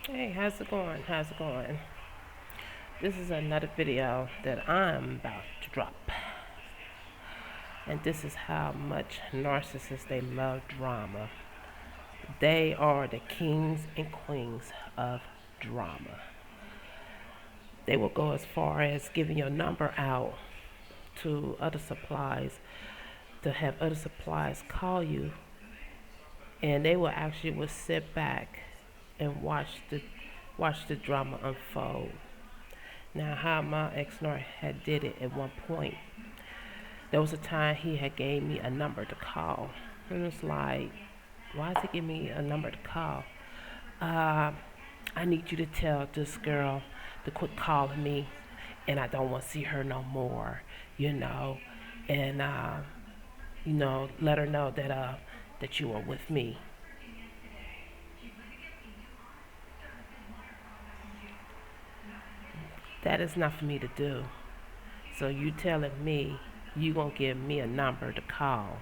Hey, how's it going? How's it going? This is another video that I'm about to drop. And this is how much narcissists they love drama. They are the kings and queens of drama. They will go as far as giving your number out to other supplies to have other supplies call you, and they will actually will sit back and watch the drama unfold. Now, how my ex-narc had did it at one point, there was a time he had gave me a number to call. And it's like, why is he giving me a number to call? Uh, I need you to tell this girl to quit calling me, and I don't want to see her no more, you know. And let her know that you are with me. That is not for me to do. So you telling me you gonna give me a number to call,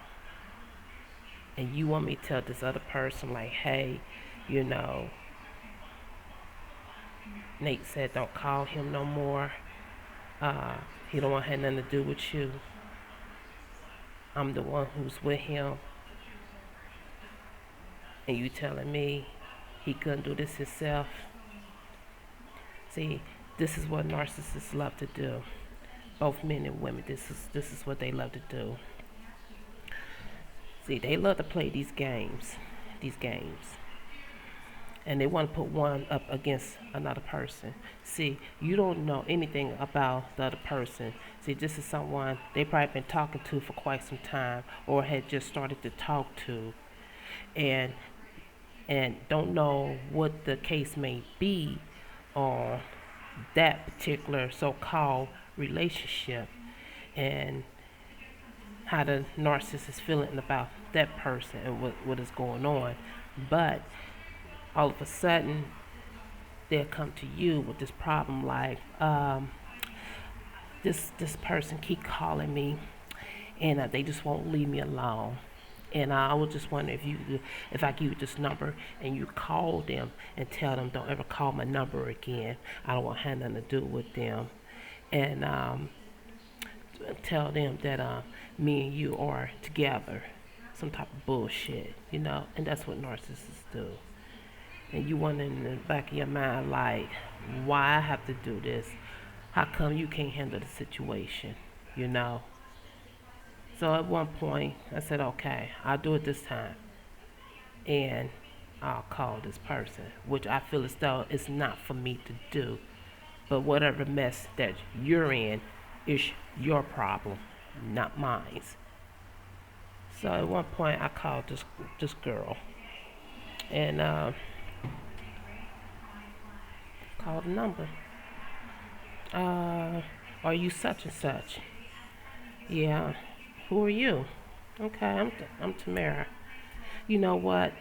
and you want me to tell this other person like, hey, you know, Nate said don't call him no more. He don't want to have nothing to do with you. I'm the one who's with him, and you telling me he couldn't do this himself. See, this is what narcissists love to do. Both men and women. This is what they love to do. See, they love to play these games, and they want to put one up against another person. See, you don't know anything about the other person. See, this is someone they probably been talking to for quite some time, or had just started to talk to, and don't know what the case may be on that particular so-called relationship, and how the narcissist is feeling about that person and what is going on. But all of a sudden, they'll come to you with this problem like, this person keep calling me, and they just won't leave me alone. And I was just wondering if I give you this number and you call them and tell them don't ever call my number again. I don't want to have nothing to do with them. And tell them that me and you are together. Some type of bullshit. And that's what narcissists do. And you wonder in the back of your mind, like, why I have to do this? How come you can't handle the situation? You know? So at one point, I said, okay, I'll do it this time. And I'll call this person, which I feel as though it's not for me to do. But whatever mess that you're in is your problem, not mine. So at one point, I called this girl and called a number. Are you such and such? Yeah. Who are you? Okay, I'm Tamara. You know what?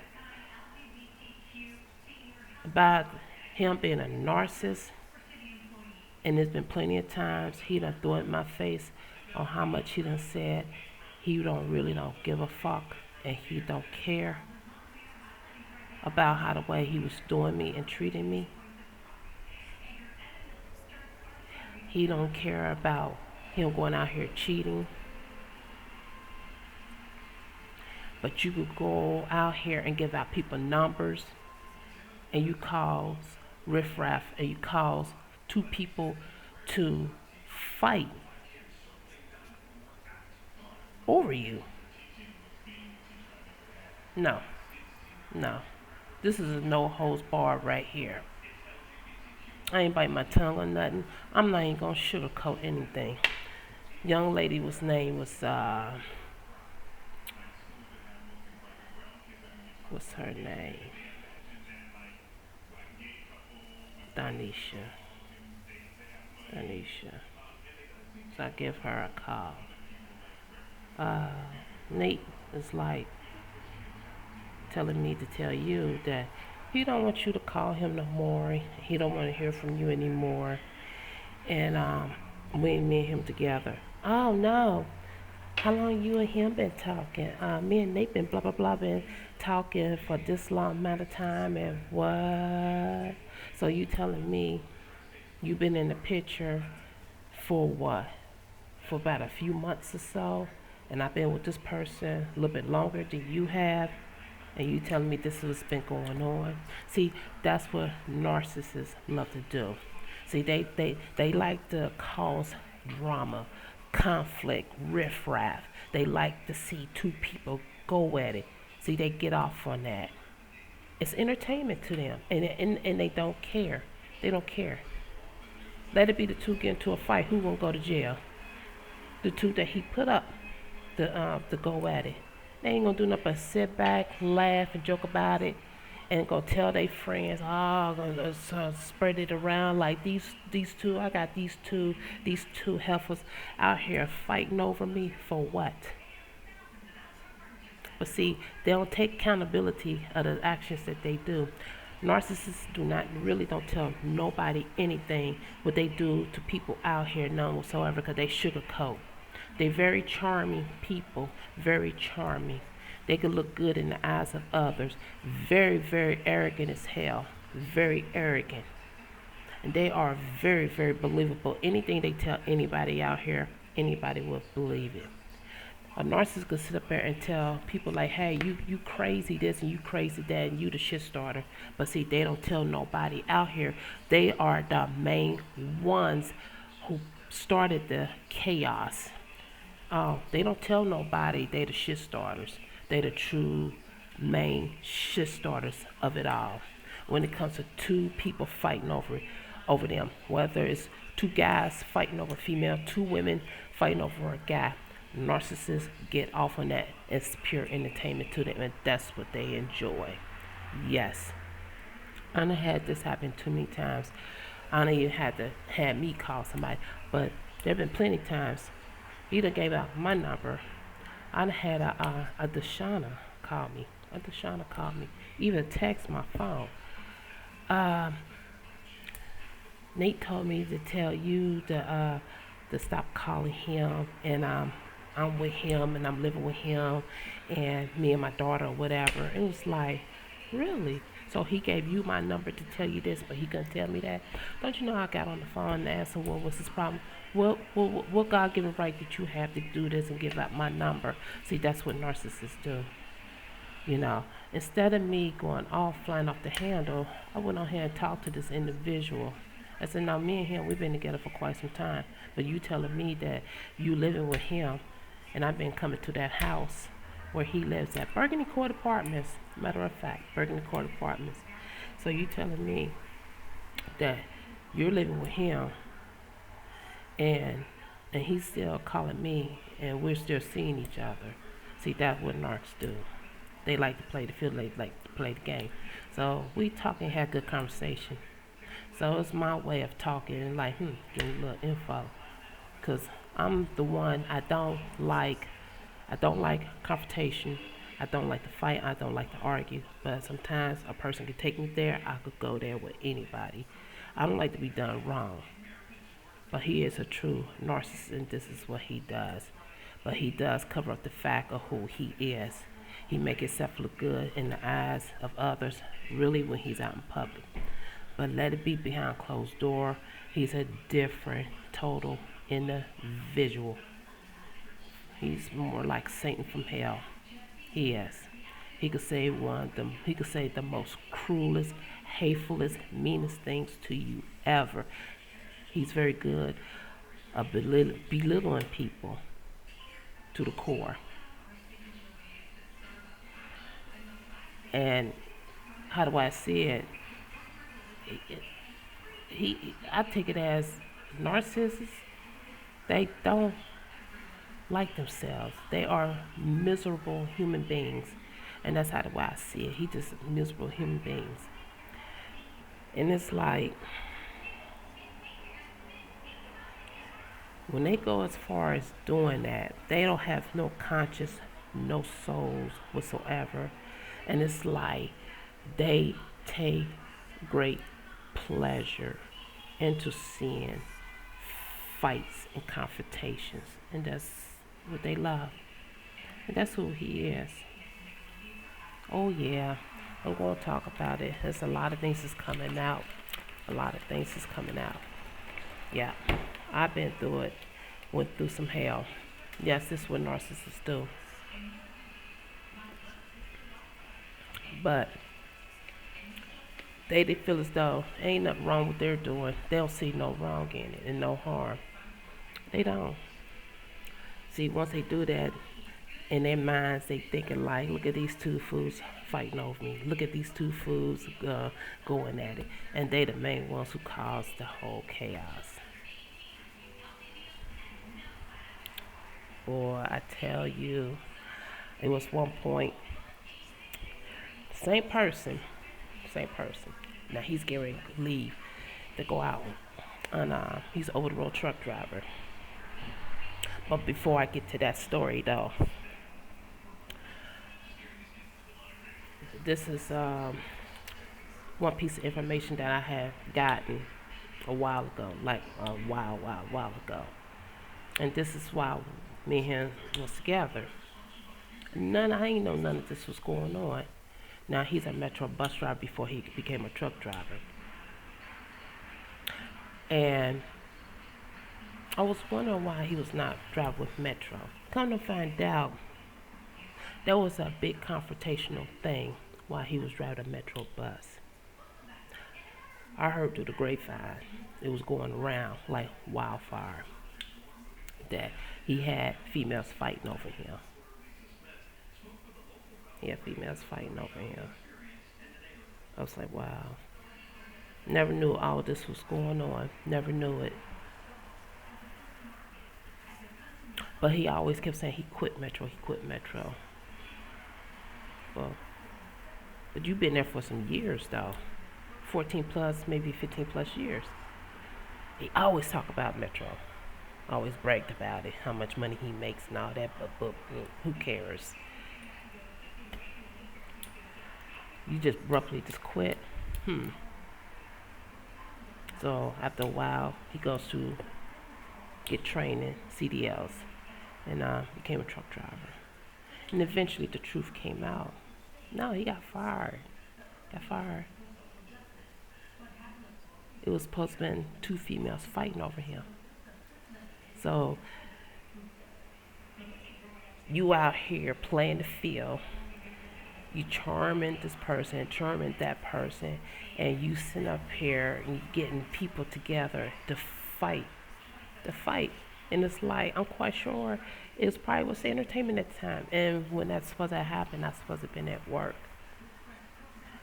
About him being a narcissist, and there's been plenty of times he done threw it in my face on how much he done said he don't give a fuck, and he don't care about how the way he was doing me and treating me. He don't care about him going out here cheating. But you could go out here and give out people numbers, and you cause riffraff, and you cause two people to fight over you. No, no. This is a no holds barred right here. I ain't biting my tongue or nothing. I'm not even gonna sugarcoat anything. Young lady name was what's her name? Danisha. So I give her a call. Uh, Nate is like telling me to tell you that he don't want you to call him no more. He don't want to hear from you anymore. And me and him together. Oh no. How long you and him been talking? Me and Nate been blah blah blah been talking for this long amount of time, and what? So you telling me you've been in the picture for what? For about a few months or so, and I've been with this person a little bit longer than you have, and you telling me this is what's been going on. See, that's what narcissists love to do. See, they like to cause drama, conflict, riffraff. They like to see two people go at it. See, they get off on that. It's entertainment to them, and they don't care. They don't care. Let it be the two get into a fight. Who won't go to jail? The two that he put up to go at it. They ain't gonna do nothing but sit back, laugh, and joke about it, and go tell their friends, oh, gonna spread it around like these two. I got these two heifers out here fighting over me for what? But see, they don't take accountability of the actions that they do. Narcissists don't tell nobody anything what they do to people out here, none whatsoever, because they sugarcoat. They're very charming people, very charming. They can look good in the eyes of others. Very, very arrogant as hell. Very arrogant. And they are very, very believable. Anything they tell anybody out here, anybody will believe it. A narcissist could sit up there and tell people like, hey, you crazy this and you crazy that and you the shit starter. But see, they don't tell nobody out here. They are the main ones who started the chaos. Oh, they don't tell nobody they the shit starters. They the true main shit starters of it all. When it comes to two people fighting over them, whether it's two guys fighting over a female, two women fighting over a guy, narcissists get off on that. It's pure entertainment to them, and that's what they enjoy. Yes, I done had this happen too many times. I done even had me call somebody, but there have been plenty of times he done gave out my number. I done had a Deshauna call me. Even text my phone. Nate told me to tell you to stop calling him, and I'm with him and I'm living with him and me and my daughter or whatever. It was like, really? So he gave you my number to tell you this, but he couldn't tell me that? Don't you know I got on the phone and asked him what was his problem? What God-given right did you have to do this and give out my number? See, that's what narcissists do. You know, instead of me going off, flying off the handle, I went on here and talked to this individual. I said, now me and him, we've been together for quite some time, but you telling me that you living with him, and I've been coming to that house where he lives at, Burgundy Court Apartments, matter of fact, Burgundy Court Apartments. So you telling me that you're living with him, and he's still calling me, and we're still seeing each other. See, that's what narcs do. They like to play the field, they like to play the game. So we talking, had good conversation. So it's my way of talking and like, getting a little info. Cause I'm the one, I don't like confrontation. I don't like to fight. I don't like to argue. But sometimes a person can take me there. I could go there with anybody. I don't like to be done wrong. But he is a true narcissist, and this is what he does. But he does cover up the fact of who he is. He make himself look good in the eyes of others, really when he's out in public. But let it be behind closed door. He's a different, total individual. He's more like Satan from hell. He is. He could say he could say the most cruelest, hatefulest, meanest things to you ever. He's very good at belittling people to the core. And how do I see it? I take it as narcissists. They don't like themselves. They are miserable human beings, and that's how the way I see it. He just miserable human beings, and it's like when they go as far as doing that, they don't have no conscience, no souls whatsoever, and it's like they take great pleasure into seeing fights and confrontations, and that's what they love, and that's who he is. Oh yeah, I'm going to talk about it. There's a lot of things that's coming out A lot of things is coming out. Yeah, I've been through it. Went through some hell. Yes, this is what narcissists do. But they feel as though ain't nothing wrong with what they're doing. They don't see no wrong in it and no harm. They don't. See, once they do that, in their minds, they thinking like, look at these two fools fighting over me. Look at these two fools going at it. And they the main ones who caused the whole chaos. Boy, I tell you, it was one point, same person. Now he's getting ready to leave to go out. And he's an over-the-road truck driver. But before I get to that story, though, this is one piece of information that I have gotten a while ago, like a while ago. And this is why me and him was together. I ain't know none of this was going on. Now he's a Metro bus driver before he became a truck driver. And I was wondering why he was not driving with Metro. Come to find out, there was a big confrontational thing while he was driving a Metro bus. I heard through the grapevine, it was going around like wildfire, that he had females fighting over him. I was like, wow. Never knew all this was going on. Never knew it. But he always kept saying he quit Metro. Well, but you've been there for some years, though. 14 plus, maybe 15 plus years. He always talked about Metro. Always bragged about it, how much money he makes and all that, but who cares? You just abruptly just quit. So after a while, he goes to get training, CDLs, and became a truck driver. And eventually the truth came out. No, he got fired. It was supposed to have been two females fighting over him. So you out here playing the field, you charming this person, charming that person, and you sitting up here and getting people together to fight. And it's like, I'm quite sure it probably was entertainment at the time. And when that's supposed to happen, that's supposed to have been at work,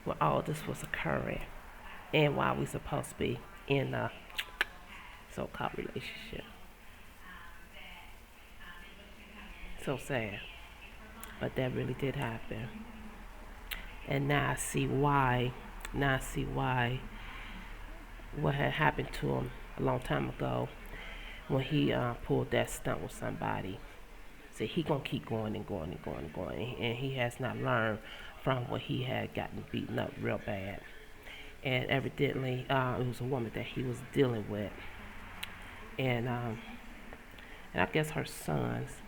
when all this was occurring, and while we supposed to be in a so-called relationship. So sad. But that really did happen. And now I see why what had happened to him a long time ago when he pulled that stunt with somebody. So he gonna keep going, and he has not learned from what he had gotten beaten up real bad. And evidently it was a woman that he was dealing with, and I guess her sons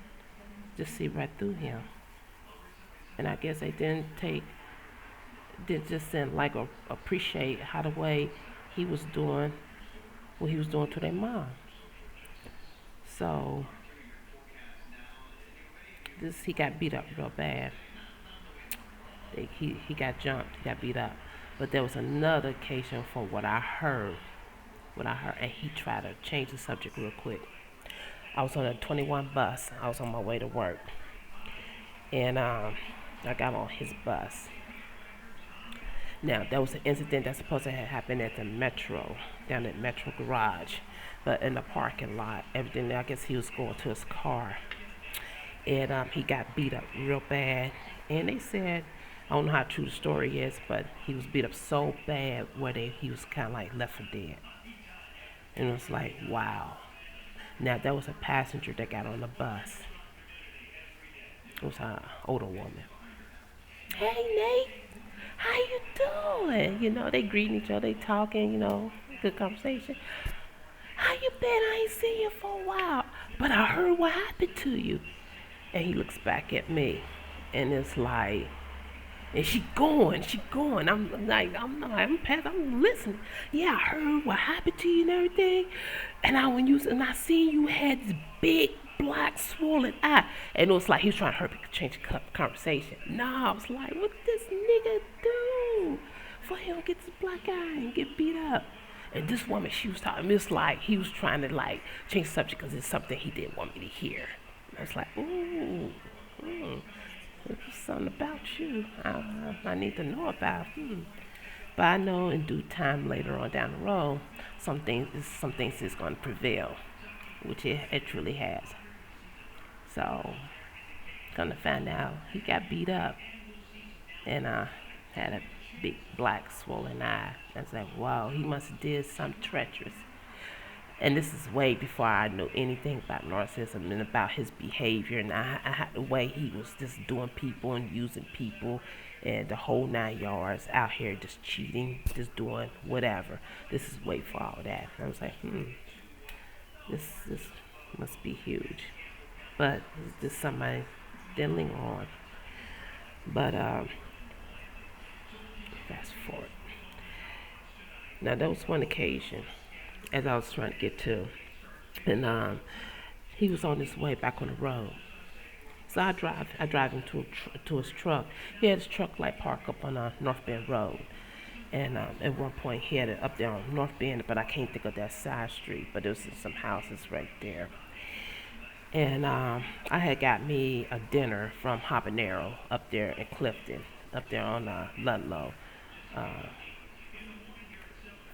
just see right through him. And I guess they didn't appreciate how the way he was doing what he was doing to their mom. So he got beat up real bad. He got jumped, he got beat up. But there was another occasion from what I heard, and he tried to change the subject real quick. I was on a 21 bus. I was on my way to work, and I got on his bus. Now, there was an incident that's supposed to have happened at the Metro, down at Metro Garage, but in the parking lot. Evidently, I guess he was going to his car, and he got beat up real bad. And they said, I don't know how true the story is, but he was beat up so bad where he was kind of like left for dead. And it was like, wow. Now, there was a passenger that got on the bus. It was an older woman. Hey, Nate, how you doing? You know, they greeting each other, they talking, good conversation. How you been? I ain't seen you for a while, but I heard what happened to you. And he looks back at me, and it's like, And she going. I'm past, I'm listening. Yeah, I heard what happened to you and everything. And I seen you had this big black swollen eye. And it was like he was trying to hurry change the conversation. Nah, I was like, what this nigga do? For him to get this black eye and get beat up. And this woman, she was talking, it's like he was trying to like change the subject because it's something he didn't want me to hear. And I was like, ooh, there's something about you I need to know about. But I know in due time later on down the road, some things is going to prevail, which it truly has. So, gonna find out he got beat up and had a big black swollen eye. I was like, wow, he must have did something treacherous. And this is way before I knew anything about narcissism and about his behavior and the way he was just doing people and using people and the whole 9 yards out here just cheating, just doing whatever. This is way for all that. And I was like, this must be huge. But this is something I didn't linger on. But fast forward. Now there was one occasion, as I was trying to get to, and he was on his way back on the road. So I drive him to his truck. He had his truck like parked up on North Bend Road. And at one point he had it up there on North Bend, but I can't think of that side street, but there was some houses right there. And I had got me a dinner from Habanero up there in Clifton, up there on Ludlow.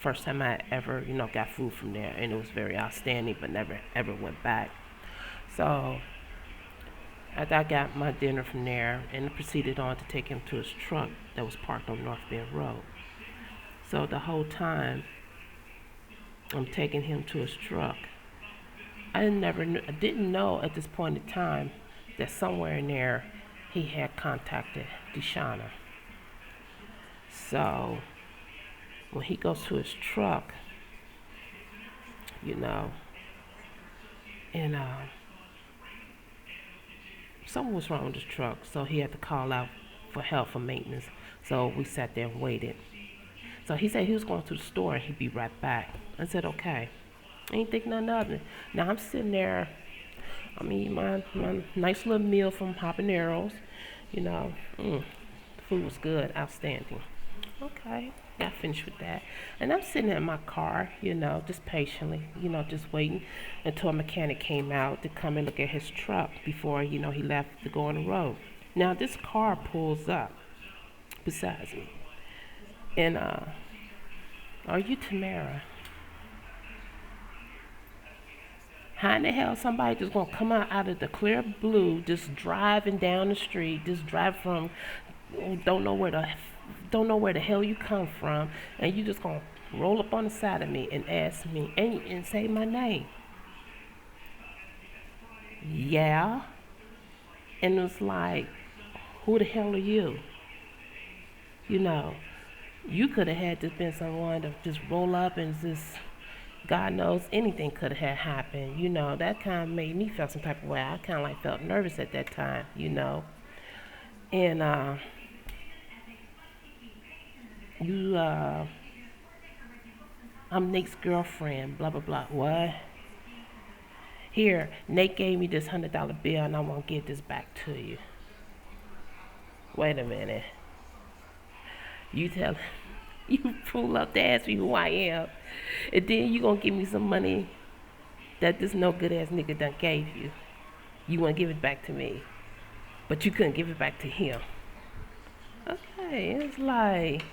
First time I ever, got food from there, and it was very outstanding, but never ever went back. So after I got my dinner from there, and proceeded on to take him to his truck that was parked on North Bend Road. So the whole time I'm taking him to his truck, I didn't know at this point in time that somewhere in there he had contacted Deshauna. So when he goes to his truck, and something was wrong with his truck, so he had to call out for help for maintenance. So we sat there and waited. So he said he was going to the store and he'd be right back. I said, okay. I ain't think nothing of it. Now I'm sitting there, I'm eating my nice little meal from Habaneros. The food was good, outstanding. Okay, got finished with that. And I'm sitting in my car, just patiently, just waiting until a mechanic came out to come and look at his truck before, he left to go on the road. Now this car pulls up besides me. And, are you Tamara? How in the hell somebody just gonna come out of the clear blue, just driving down the street, just drive from, don't know where the hell you come from, and you just gonna roll up on the side of me and ask me and say my name? Yeah. And it's like, who the hell are you? You could have had just been someone to just roll up and just, God knows anything could have happened. That kind of made me feel some type of way. I kind of like felt nervous at that time, And I'm Nate's girlfriend, blah, blah, blah. What? Here, Nate gave me this $100 bill and I want to give this back to you. Wait a minute. You pull up to ask me who I am, and then you gonna give me some money that this no good ass nigga done gave you. You wanna give it back to me, but you couldn't give it back to him. Okay, it's like,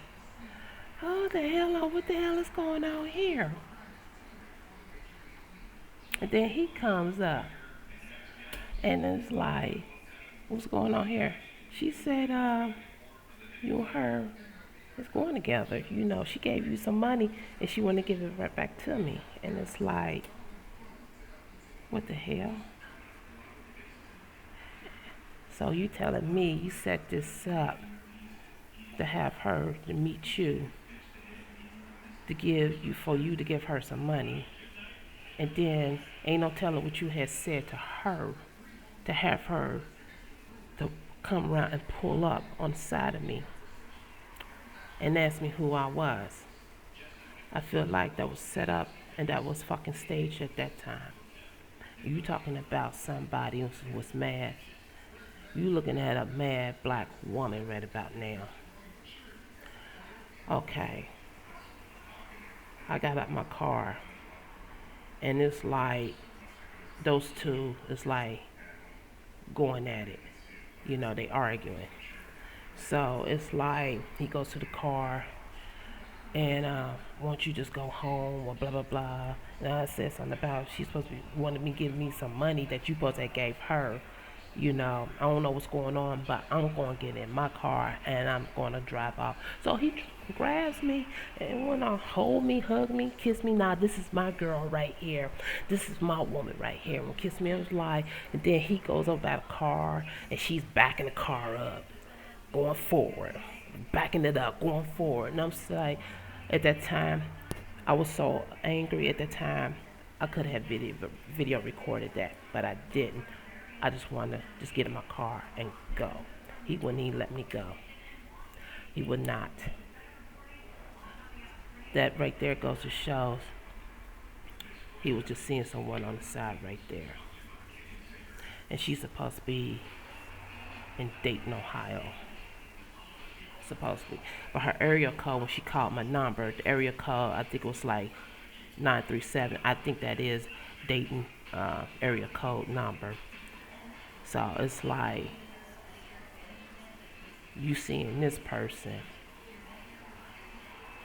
what the hell is going on here? And then he comes up, and it's like, what's going on here? She said, you and her is going together. She gave you some money and she want to give it right back to me. And it's like, what the hell? So you telling me you set this up to have her to meet you, for you to give her some money, and then ain't no telling what you had said to her to have her to come around and pull up on the side of me. and asked me who I was. I feel like that was set up and that was fucking staged at that time. You talking about somebody who was mad. You looking at a mad black woman right about now. Okay, I got out my car and it's like those two is like going at it. You know, they arguing. So it's like he goes to the car and won't you just go home or blah blah blah. And I said something about she's supposed to be wanted me give me some money that you supposed to gave her. You know, I don't know what's going on, but I'm going to get in my car and I'm going to drive off. So he grabs me and want to hold me, hug me, kiss me. Nah, this is my girl right here. This is my woman right here. And kiss me, I was like, and then he goes over by the car and she's backing the car up, going forward, backing it up, going forward. And I'm just like, at that time, I was so angry at the time. I could have video recorded that, but I didn't. I just wanted to just get in my car and go. He wouldn't even let me go. He would not. That right there goes to show he was just seeing someone on the side right there. And she's supposed to be in Dayton, Ohio. Supposed to be. But her area code, when she called my number, the area code, I think it was like 937. I think that is Dayton area code number. So it's like you seeing this person,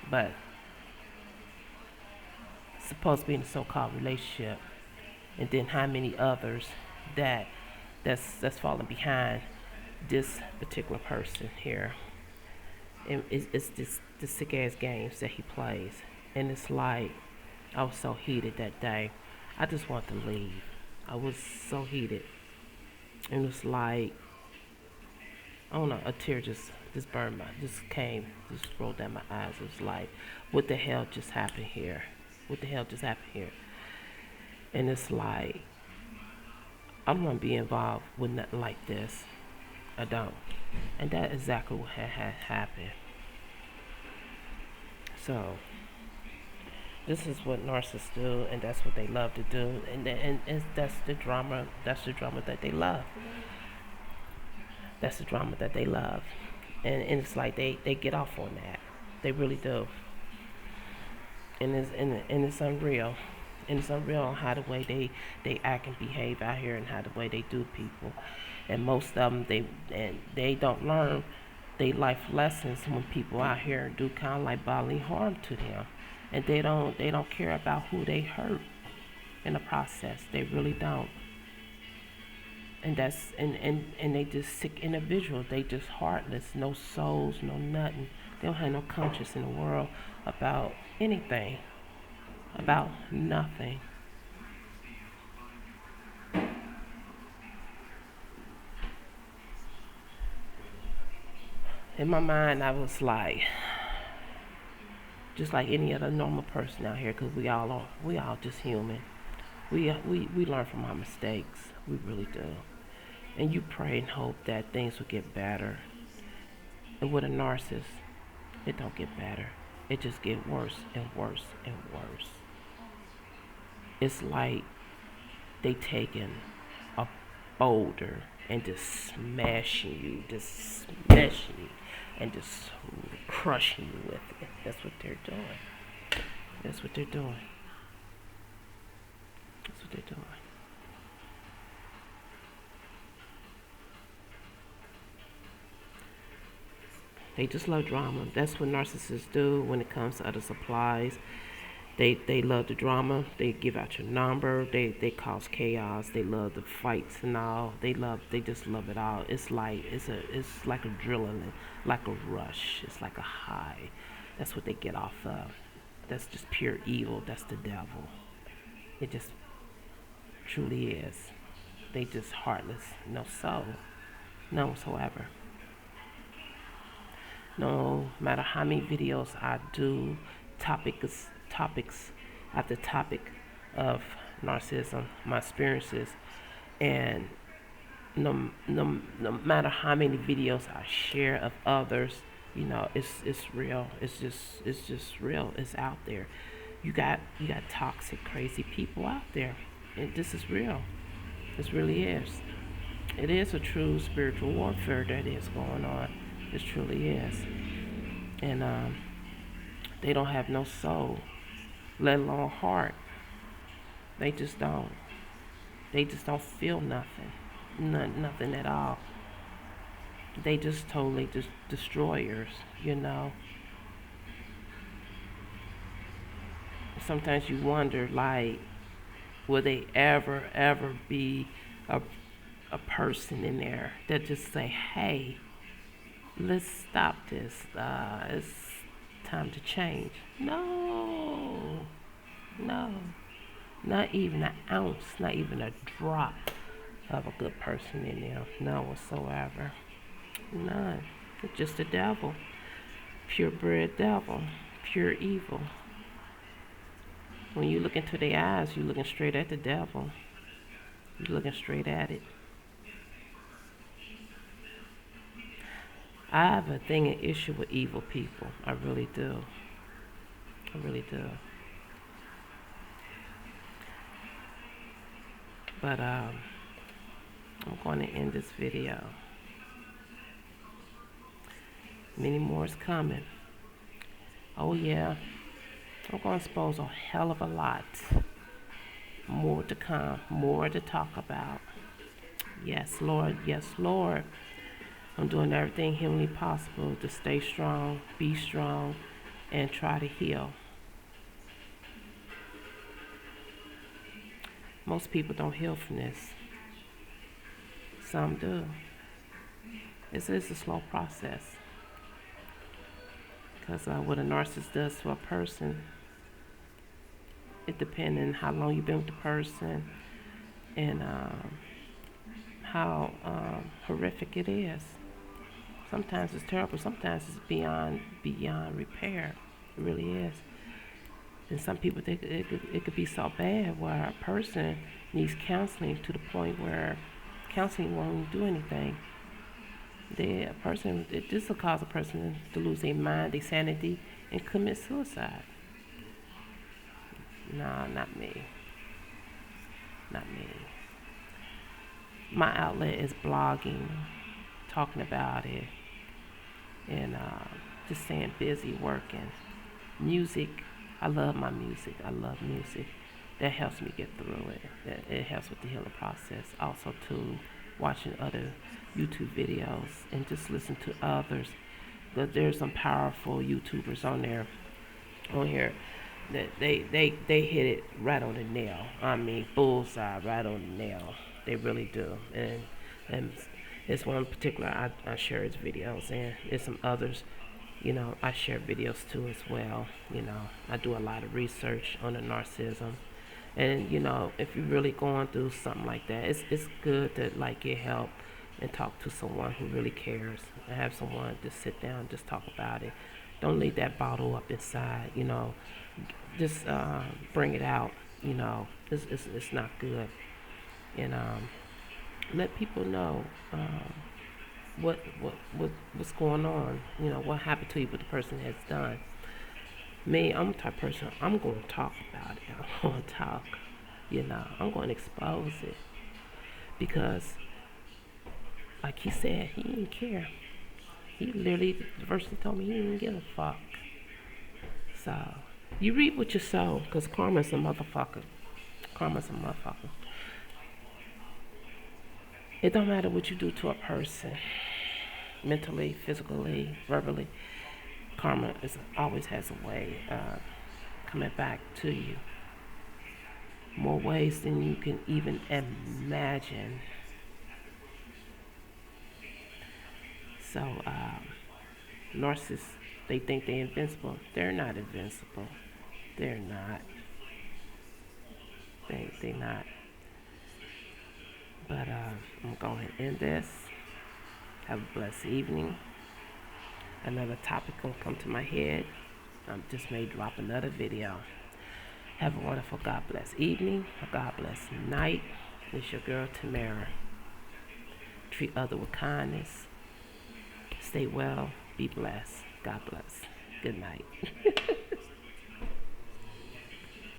but supposed to be in a so-called relationship, and then how many others that's falling behind this particular person here. And it's just the sick ass games that he plays, and it's like I was so heated that day. I just wanted to leave. I was so heated. And it's like, I don't know, a tear just burned just rolled down my eyes. It was like, what the hell just happened here? What the hell just happened here? And it's like, I don't want to be involved with nothing like this. I don't. And that's exactly what had happened. So, this is what narcissists do, and that's what they love to do, and that's the drama. That's the drama that they love. That's the drama that they love, and it's like they get off on that. They really do, and it's unreal. And it's unreal how the way they act and behave out here, and how the way they do people. And most of them they don't learn they life lessons when people out here do kind of like bodily harm to them, and they don't care about who they hurt in the process. They really don't. And that's and they just sick individuals. They just heartless, no souls, no nothing. They don't have no conscience in the world about anything, about nothing. In my mind, I was like, just like any other normal person out here, because we all just human. We learn from our mistakes. We really do. And you pray and hope that things will get better. And with a narcissist, it don't get better. It just get worse and worse and worse. It's like they taking a boulder and just smashing you, and just crushing you with it. That's what they're doing. That's what they're doing. That's what they're doing. They just love drama. That's what narcissists do when it comes to other supplies. They love the drama. They give out your number. They cause chaos. They love the fights and all. They just love it all. It's like adrenaline, like a rush. It's like a high. That's what they get off of. That's just pure evil. That's the devil. It just truly is. They just heartless, no soul, none whatsoever. No matter how many videos I do, topics after topic of narcissism, my experiences, and no matter how many videos I share of others, It's real. It's just real. It's out there. You got toxic, crazy people out there, and this is real. This really is. It is a true spiritual warfare that is going on. It truly is, and they don't have no soul, let alone heart. They just don't. They just don't feel nothing, nothing at all. They just totally just destroyers. You know. Sometimes you wonder, like, will they ever be a person in there that just say, hey, let's stop this. It's time to change. No, no, not even an ounce, not even a drop of a good person in there. None whatsoever. None. It's just the devil. Purebred devil. Pure evil. When you look into their eyes, you're looking straight at the devil. You're looking straight at it. I have a thing, an issue with evil people. I really do. I really do. But I'm going to end this video. Many more is coming. Oh yeah. I'm going to expose a hell of a lot. More to come. More to talk about. Yes, Lord. Yes, Lord. I'm doing everything humanly possible to stay strong, be strong, and try to heal. Most people don't heal from this. Some do. It's a slow process. Because what a narcissist does to a person, it depends on how long you've been with the person and how horrific it is. Sometimes it's terrible. Sometimes it's beyond repair. It really is. And some people think it could be so bad where a person needs counseling to the point where counseling won't do anything. This will cause a person to lose their mind, their sanity, and commit suicide. No, not me. Not me. My outlet is blogging, talking about it, and just staying busy working. Music, I love my music. I love music. That helps me get through it. It helps with the healing process. Also, too, watching other YouTube videos and just listen to others. But there's some powerful YouTubers on here that they hit it right on the nail. I mean, bullseye, right on the nail. They really do. And it's one in particular I share his videos, and there's some others. I share videos too as well. I do a lot of research on the narcissism. And if you're really going through something like that, it's good to get help and talk to someone who really cares, and have someone just sit down and just talk about it. Don't leave that bottle up inside. Just bring it out. It's not good. And let people know what's going on. What happened to you, what the person has done. Me, I'm the type of person, I'm going to talk about it. I'm going to talk. I'm going to expose it. Because, like he said, he didn't care. He literally, the person told me he didn't give a fuck. So, you reap what you sow, because karma's a motherfucker. Karma's a motherfucker. It don't matter what you do to a person, mentally, physically, verbally. Karma always has a way of coming back to you. More ways than you can even imagine. So, narcissists, they think they're invincible. They're not invincible. They're not. They're not. But I'm going to end this. Have a blessed evening. Another topic will come to my head. I just may drop another video. Have a wonderful God bless evening, a God bless night. It's your girl Tamara. Treat others with kindness. Stay well. Be blessed. God bless. Good night.